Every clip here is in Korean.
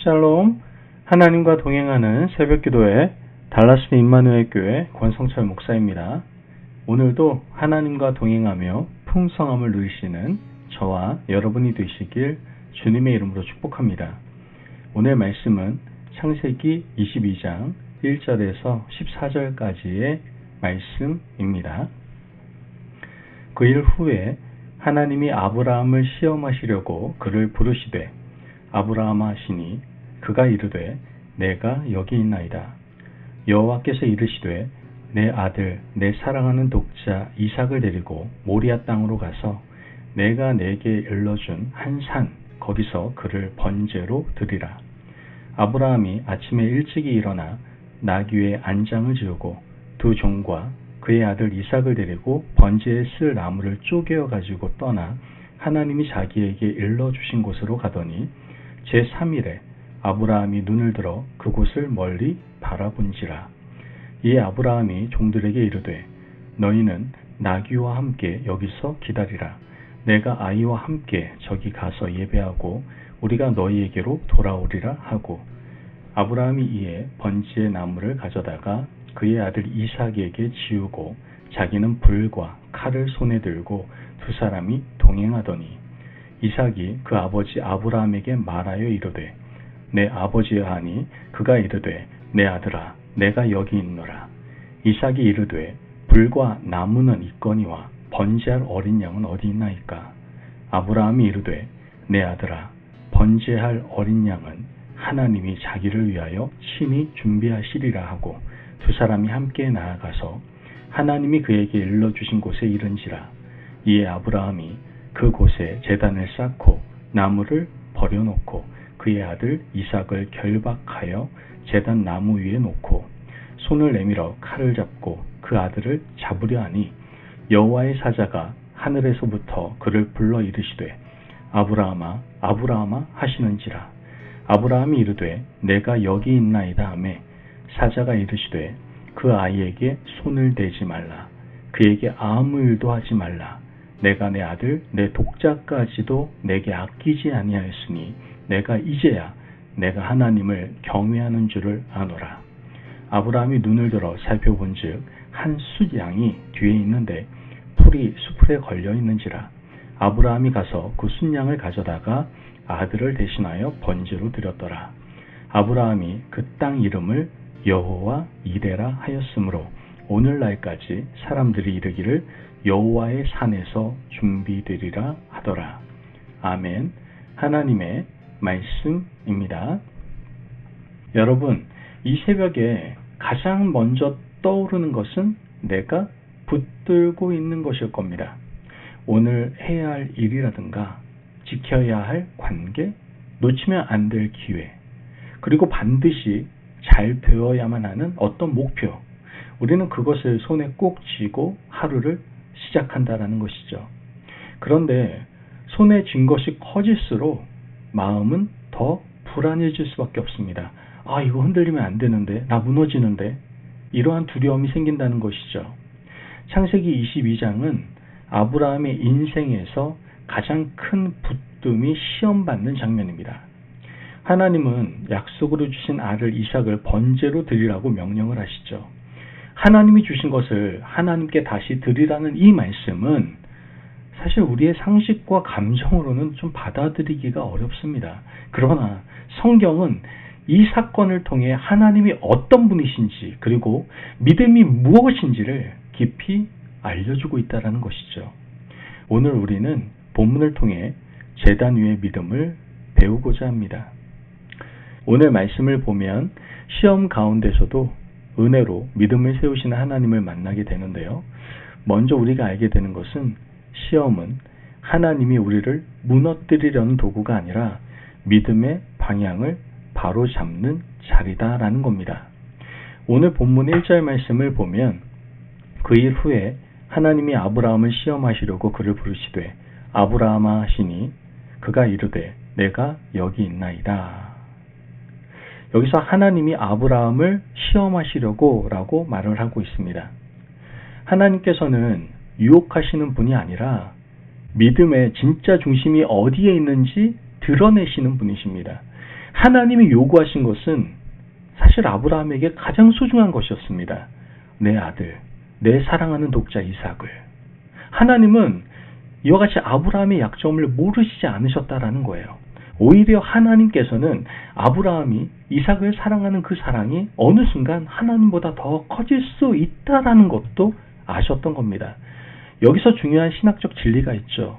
샬롬, 하나님과 동행하는 새벽기도회 달라스 임마누엘 교회 권성철 목사입니다. 오늘도 하나님과 동행하며 풍성함을 누리시는 저와 여러분이 되시길 주님의 이름으로 축복합니다. 오늘 말씀은 창세기 22장 1절에서 14절까지의 말씀입니다. 그 일 후에 하나님이 아브라함을 시험하시려고 그를 부르시되 아브라함아 하시니 그가 이르되 내가 여기 있나이다. 여호와께서 이르시되 내 아들 내 사랑하는 독자 이삭을 데리고 모리아 땅으로 가서 내가 내게 일러준 한 산 거기서 그를 번제로 드리라. 아브라함이 아침에 일찍이 일어나 나귀의 안장을 지우고 두 종과 그의 아들 이삭을 데리고 번제에 쓸 나무를 쪼개어 가지고 떠나 하나님이 자기에게 일러주신 곳으로 가더니 제3일에 아브라함이 눈을 들어 그곳을 멀리 바라본지라. 이에 아브라함이 종들에게 이르되 너희는 나귀와 함께 여기서 기다리라. 내가 아이와 함께 저기 가서 예배하고 우리가 너희에게로 돌아오리라 하고 아브라함이 이에 번제의 나무를 가져다가 그의 아들 이삭에게 지우고 자기는 불과 칼을 손에 들고 두 사람이 동행하더니 이삭이 그 아버지 아브라함에게 말하여 이르되 내 아버지여 하니 그가 이르되 내 아들아 내가 여기 있노라. 이삭이 이르되 불과 나무는 있거니와 번제할 어린 양은 어디 있나이까. 아브라함이 이르되 내 아들아 번제할 어린 양은 하나님이 자기를 위하여 친히 준비하시리라 하고 두 사람이 함께 나아가서 하나님이 그에게 일러주신 곳에 이른지라. 이에 아브라함이 그 곳에 제단을 쌓고 나무를 버려놓고 그의 아들 이삭을 결박하여 제단 나무 위에 놓고 손을 내밀어 칼을 잡고 그 아들을 잡으려 하니 여호와의 사자가 하늘에서부터 그를 불러 이르시되 아브라함아 아브라함아 하시는지라. 아브라함이 이르되 내가 여기 있나이다 하매 사자가 이르시되 그 아이에게 손을 대지 말라. 그에게 아무 일도 하지 말라. 내가 내 아들 내 독자까지도 내게 아끼지 아니하였으니 내가 이제야 내가 하나님을 경외하는 줄을 아노라. 아브라함이 눈을 들어 살펴본즉 한 숫양이 뒤에 있는데 풀이 수풀에 걸려 있는지라. 아브라함이 가서 그 숫양을 가져다가 아들을 대신하여 번제로 드렸더라. 아브라함이 그 땅 이름을 여호와 이레라 하였으므로 오늘날까지 사람들이 이르기를 여호와의 산에서 준비되리라 하더라. 아멘. 하나님의 말씀입니다. 여러분, 이 새벽에 가장 먼저 떠오르는 것은 내가 붙들고 있는 것일 겁니다. 오늘 해야 할 일이라든가 지켜야 할 관계, 놓치면 안 될 기회, 그리고 반드시 잘 되어야만 하는 어떤 목표, 우리는 그것을 손에 꼭 쥐고 하루를 시작한다라는 것이죠. 그런데 손에 쥔 것이 커질수록 마음은 더 불안해질 수밖에 없습니다. 아, 이거 흔들리면 안 되는데, 나 무너지는데, 이러한 두려움이 생긴다는 것이죠. 창세기 22장은 아브라함의 인생에서 가장 큰 붙듦이 시험받는 장면입니다. 하나님은 약속으로 주신 아들 이삭을 번제로 드리라고 명령을 하시죠. 하나님이 주신 것을 하나님께 다시 드리라는 이 말씀은 사실 우리의 상식과 감정으로는 좀 받아들이기가 어렵습니다. 그러나 성경은 이 사건을 통해 하나님이 어떤 분이신지 그리고 믿음이 무엇인지를 깊이 알려주고 있다는 것이죠. 오늘 우리는 본문을 통해 제단 위의 믿음을 배우고자 합니다. 오늘 말씀을 보면 시험 가운데서도 은혜로 믿음을 세우시는 하나님을 만나게 되는데요. 먼저 우리가 알게 되는 것은 시험은 하나님이 우리를 무너뜨리려는 도구가 아니라 믿음의 방향을 바로 잡는 자리다라는 겁니다. 오늘 본문 1절 말씀을 보면 그 일 후에 하나님이 아브라함을 시험하시려고 그를 부르시되 아브라함아 하시니 그가 이르되 내가 여기 있나이다. 여기서 하나님이 아브라함을 시험하시려고 라고 말을 하고 있습니다. 하나님께서는 유혹하시는 분이 아니라 믿음의 진짜 중심이 어디에 있는지 드러내시는 분이십니다. 하나님이 요구하신 것은 사실 아브라함에게 가장 소중한 것이었습니다. 내 아들, 내 사랑하는 독자 이삭을. 하나님은 이와 같이 아브라함의 약점을 모르시지 않으셨다라는 거예요. 오히려 하나님께서는 아브라함이 이삭을 사랑하는 그 사랑이 어느 순간 하나님보다 더 커질 수 있다라는 것도 아셨던 겁니다. 여기서 중요한 신학적 진리가 있죠.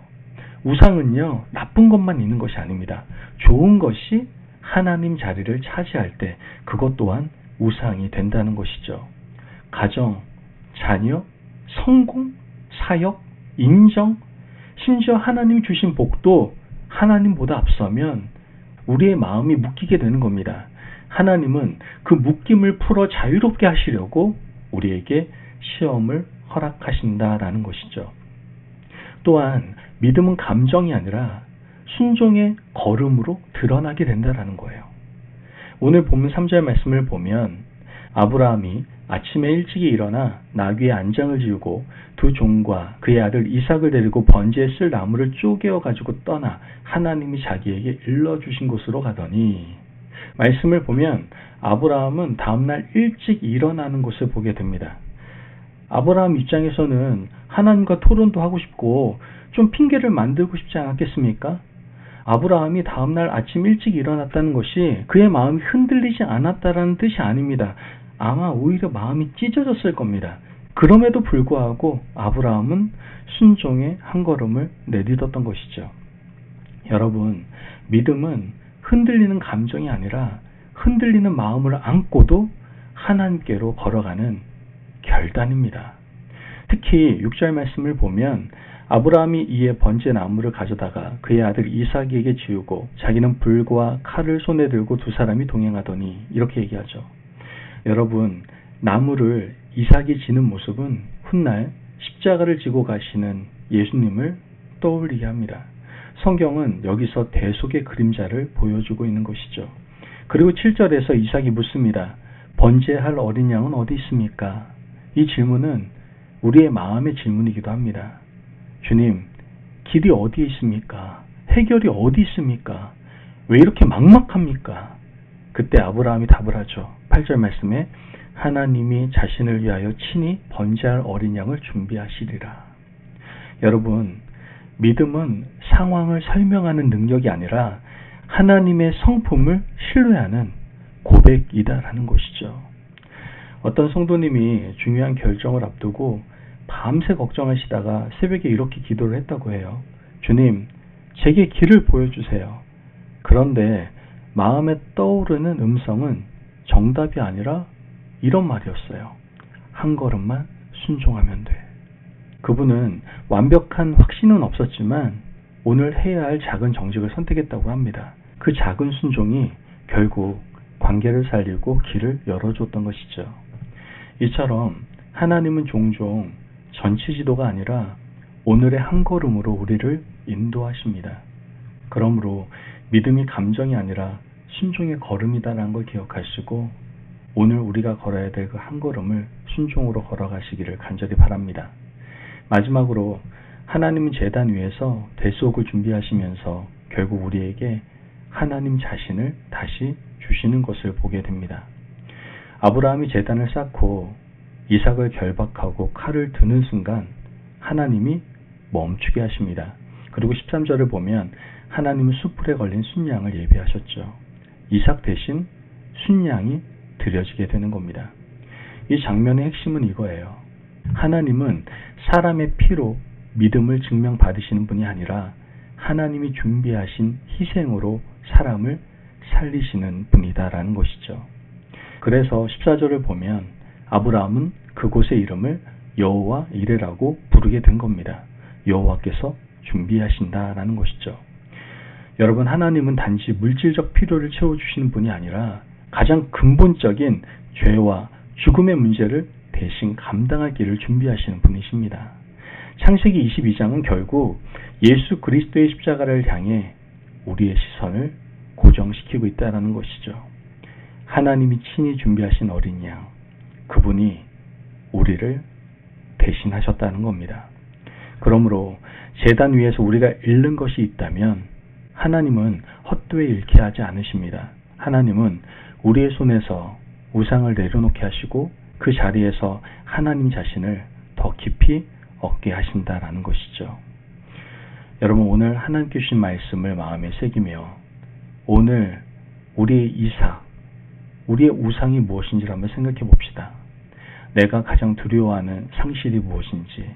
우상은요, 나쁜 것만 있는 것이 아닙니다. 좋은 것이 하나님 자리를 차지할 때 그것 또한 우상이 된다는 것이죠. 가정, 자녀, 성공, 사역, 인정, 심지어 하나님 주신 복도 하나님보다 앞서면 우리의 마음이 묶이게 되는 겁니다. 하나님은 그 묶임을 풀어 자유롭게 하시려고 우리에게 시험을 허락하신다라는 것이죠. 또한 믿음은 감정이 아니라 순종의 걸음으로 드러나게 된다라는 거예요. 오늘 본문 3절 말씀을 보면 아브라함이 아침에 일찍이 일어나 나귀의 안장을 지우고 두 종과 그의 아들 이삭을 데리고 번제에 쓸 나무를 쪼개어 가지고 떠나 하나님이 자기에게 일러주신 곳으로 가더니, 말씀을 보면 아브라함은 다음날 일찍 일어나는 것을 보게 됩니다. 아브라함 입장에서는 하나님과 토론도 하고 싶고 좀 핑계를 만들고 싶지 않았겠습니까? 아브라함이 다음날 아침 일찍 일어났다는 것이 그의 마음이 흔들리지 않았다라는 뜻이 아닙니다. 아마 오히려 마음이 찢어졌을 겁니다. 그럼에도 불구하고 아브라함은 순종의 한 걸음을 내딛었던 것이죠. 여러분, 믿음은 흔들리는 감정이 아니라 흔들리는 마음을 안고도 하나님께로 걸어가는 결단입니다. 특히 6절 말씀을 보면 아브라함이 이에 번제 나무를 가져다가 그의 아들 이삭에게 지우고 자기는 불과 칼을 손에 들고 두 사람이 동행하더니, 이렇게 얘기하죠. 여러분, 나무를 이삭이 지는 모습은 훗날 십자가를 지고 가시는 예수님을 떠올리게 합니다. 성경은 여기서 대속의 그림자를 보여주고 있는 것이죠. 그리고 7절에서 이삭이 묻습니다. 번제할 어린 양은 어디 있습니까? 이 질문은 우리의 마음의 질문이기도 합니다. 주님, 길이 어디에 있습니까? 해결이 어디 있습니까? 왜 이렇게 막막합니까? 그때 아브라함이 답을 하죠. 8절 말씀에 하나님이 자신을 위하여 친히 번제할 어린 양을 준비하시리라. 여러분, 믿음은 상황을 설명하는 능력이 아니라 하나님의 성품을 신뢰하는 고백이다라는 것이죠. 어떤 성도님이 중요한 결정을 앞두고 밤새 걱정하시다가 새벽에 이렇게 기도를 했다고 해요. 주님, 제게 길을 보여주세요. 그런데 마음에 떠오르는 음성은 정답이 아니라 이런 말이었어요. 한 걸음만 순종하면 돼. 그분은 완벽한 확신은 없었지만 오늘 해야 할 작은 정직을 선택했다고 합니다. 그 작은 순종이 결국 관계를 살리고 길을 열어줬던 것이죠. 이처럼 하나님은 종종 전체 지도가 아니라 오늘의 한 걸음으로 우리를 인도하십니다. 그러므로 믿음이 감정이 아니라 순종의 걸음이다라는 걸 기억하시고 오늘 우리가 걸어야 될 그 한 걸음을 순종으로 걸어가시기를 간절히 바랍니다. 마지막으로 하나님은 제단 위에서 대속을 준비하시면서 결국 우리에게 하나님 자신을 다시 주시는 것을 보게 됩니다. 아브라함이 제단을 쌓고 이삭을 결박하고 칼을 드는 순간 하나님이 멈추게 하십니다. 그리고 13절을 보면 하나님은 숯불에 걸린 순양을 예비하셨죠. 이삭 대신 순양이 드려지게 되는 겁니다. 이 장면의 핵심은 이거예요. 하나님은 사람의 피로 믿음을 증명받으시는 분이 아니라 하나님이 준비하신 희생으로 사람을 살리시는 분이다라는 것이죠. 그래서 14절을 보면 아브라함은 그곳의 이름을 여호와 이레라고 부르게 된 겁니다. 여호와께서 준비하신다라는 것이죠. 여러분, 하나님은 단지 물질적 필요를 채워주시는 분이 아니라 가장 근본적인 죄와 죽음의 문제를 대신 감당할 길을 준비하시는 분이십니다. 창세기 22장은 결국 예수 그리스도의 십자가를 향해 우리의 시선을 고정시키고 있다는 것이죠. 하나님이 친히 준비하신 어린 양, 그분이 우리를 대신하셨다는 겁니다. 그러므로 제단 위에서 우리가 잃는 것이 있다면 하나님은 헛되이 잃게 하지 않으십니다. 하나님은 우리의 손에서 우상을 내려놓게 하시고 그 자리에서 하나님 자신을 더 깊이 얻게 하신다라는 것이죠. 여러분, 오늘 하나님께 주신 말씀을 마음에 새기며 오늘 우리의 이삭, 우리의 우상이 무엇인지를 한번 생각해 봅시다. 내가 가장 두려워하는 상실이 무엇인지,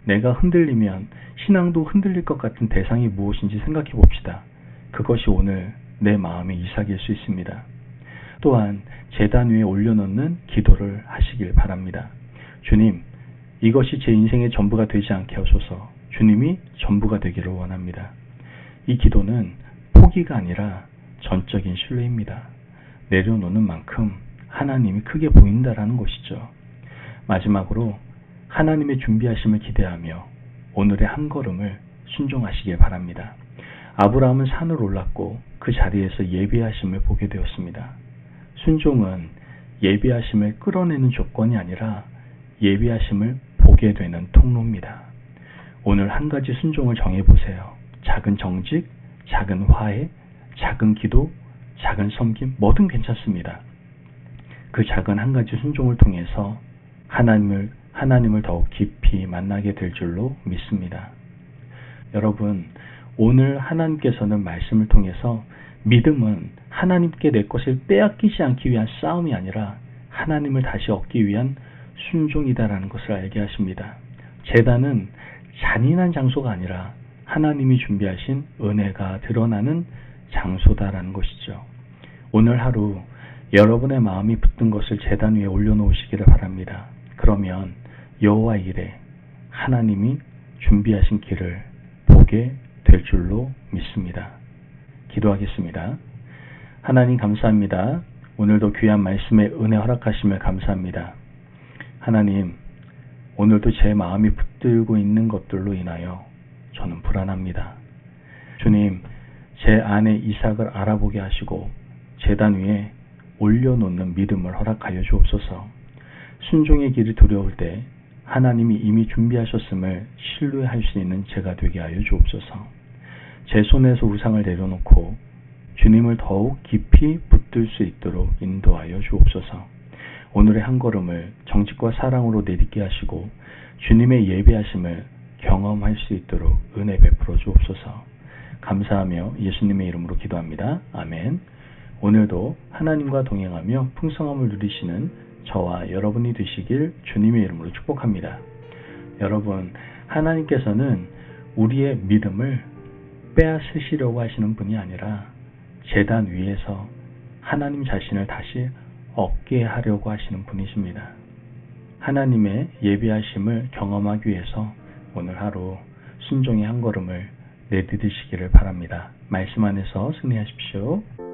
내가 흔들리면 신앙도 흔들릴 것 같은 대상이 무엇인지 생각해 봅시다. 그것이 오늘 내 마음의 이삭일 수 있습니다. 또한 제단 위에 올려놓는 기도를 하시길 바랍니다. 주님, 이것이 제 인생의 전부가 되지 않게 하소서. 주님이 전부가 되기를 원합니다. 이 기도는 포기가 아니라 전적인 신뢰입니다. 내려놓는 만큼 하나님이 크게 보인다라는 것이죠. 마지막으로 하나님의 준비하심을 기대하며 오늘의 한 걸음을 순종하시길 바랍니다. 아브라함은 산을 올랐고 그 자리에서 예비하심을 보게 되었습니다. 순종은 예비하심을 끌어내는 조건이 아니라 예비하심을 보게 되는 통로입니다. 오늘 한 가지 순종을 정해보세요. 작은 정직, 작은 화해, 작은 기도, 작은 섬김, 뭐든 괜찮습니다. 그 작은 한 가지 순종을 통해서 하나님을 더욱 깊이 만나게 될 줄로 믿습니다. 여러분, 오늘 하나님께서는 말씀을 통해서 믿음은 하나님께 내 것을 빼앗기지 않기 위한 싸움이 아니라 하나님을 다시 얻기 위한 순종이다라는 것을 알게 하십니다. 제단은 잔인한 장소가 아니라 하나님이 준비하신 은혜가 드러나는 장소다라는 것이죠. 오늘 하루 여러분의 마음이 붙든 것을 제단 위에 올려놓으시기를 바랍니다. 그러면 여호와 이레, 하나님이 준비하신 길을 보게 될 줄로 믿습니다. 기도하겠습니다. 하나님 감사합니다. 오늘도 귀한 말씀에 은혜 허락하심을 감사합니다. 하나님, 오늘도 제 마음이 붙들고 있는 것들로 인하여 저는 불안합니다. 주님, 제 안에 이삭을 알아보게 하시고 제단 위에 올려놓는 믿음을 허락하여 주옵소서. 순종의 길이 두려울 때 하나님이 이미 준비하셨음을 신뢰할 수 있는 제가 되게 하여 주옵소서. 제 손에서 우상을 내려놓고 주님을 더욱 깊이 붙들 수 있도록 인도하여 주옵소서. 오늘의 한 걸음을 정직과 사랑으로 내딛게 하시고 주님의 예배하심을 경험할 수 있도록 은혜 베풀어 주옵소서. 감사하며 예수님의 이름으로 기도합니다. 아멘. 오늘도 하나님과 동행하며 풍성함을 누리시는 저와 여러분이 되시길 주님의 이름으로 축복합니다. 여러분, 하나님께서는 우리의 믿음을 빼앗으시려고 하시는 분이 아니라 제단 위에서 하나님 자신을 다시 얻게 하려고 하시는 분이십니다. 하나님의 예비하심을 경험하기 위해서 오늘 하루 순종의 한 걸음을 내디디시기를 바랍니다. 말씀 안에서 승리하십시오.